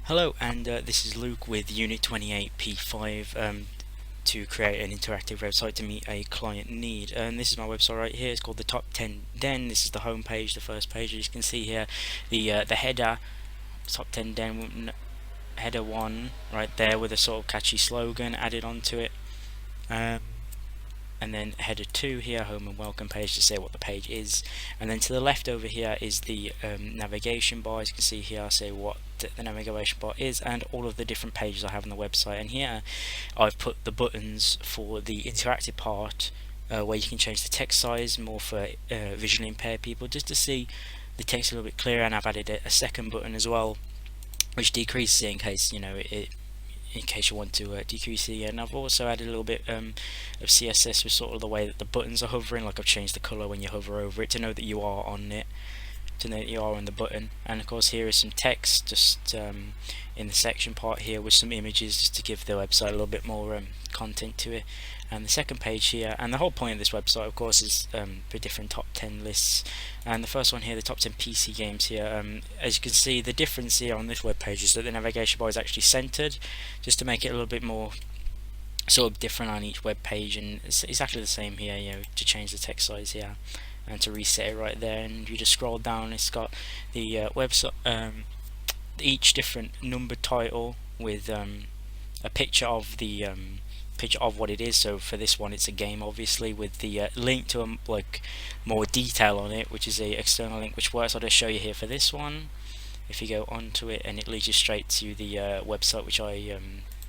Hello, and this is Luke with Unit 28P5 to create an interactive website to meet a client need. And this is my website right here. It's called the Top 10 Den. This is the home page, the first page. As you can see here, the header, Top 10 Den header 1 right there with a sort of catchy slogan added onto it. And then header 2 here, home and welcome page, to say what the page is. And then to the left over here is the navigation bar. As you can see here, I say what the navigation bar is and all of the different pages I have on the website. And here I've put the buttons for the interactive part, where you can change the text size more for visually impaired people, just to see the text a little bit clearer. And I've added a second button as well, which decreases it in case in case you want to decrease it. And I've also added a little bit of CSS with sort of the way that the buttons are hovering. Like I've changed the color when you hover over it to know that you are on it, to know that you are on the button. And of course here is some text just in the section part here with some images, just to give the website a little bit more content to it. And the second page here, and the whole point of this website of course is for different top 10 lists. And the first one here, the top 10 PC games here, as you can see, the difference here on this web page is that the navigation bar is actually centered, just to make it a little bit more sort of different on each web page. And it's exactly the same here, to change the text size here and to reset it right there. And you just scroll down, it's got the website, each different number title with a picture of the picture of what it is. So for this one it's a game, obviously, with the link to like more detail on it, which is a external link which works. I'll just show you here for this one. If you go onto it, and it leads you straight to the website which I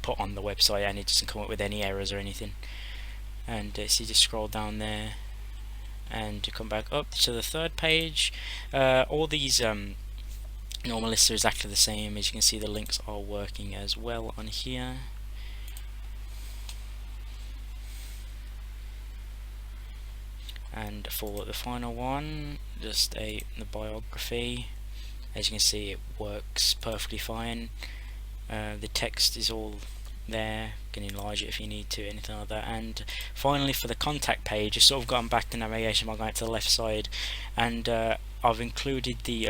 put on the website, and it doesn't come up with any errors or anything. And so you just scroll down there and you come back up to the third page. All these normal lists are exactly the same. As you can see, the links are working as well on here. And for the final one, just the biography, as you can see, it works perfectly fine. The text is all there, you can enlarge it if you need to, anything like that. And finally for the contact page, I've sort of gone back to navigation by going to the left side, and I've included the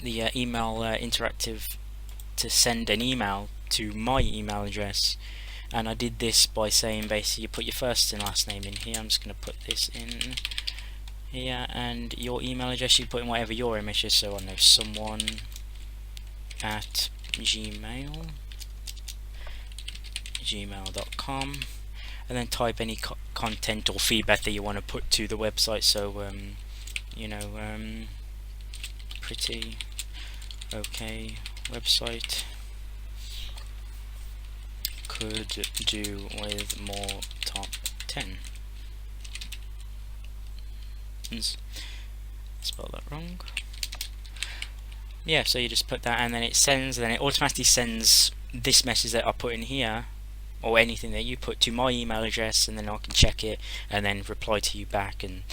email interactive to send an email to my email address. And I did this by saying, basically, you put your first and last name in here. I'm just going to put this in here, and your email address, you put in whatever your image is. So I know someone at gmail.com, and then type any content or feedback that you want to put to the website. So pretty okay website, could do with more top 10. Spell that wrong. Yeah, so you just put that, and then it sends, and then it automatically sends this message that I put in here, or anything that you put, to my email address, and then I can check it and then reply to you back, and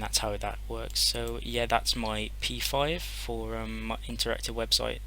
that's how that works. So yeah, that's my P5 for my interactive website.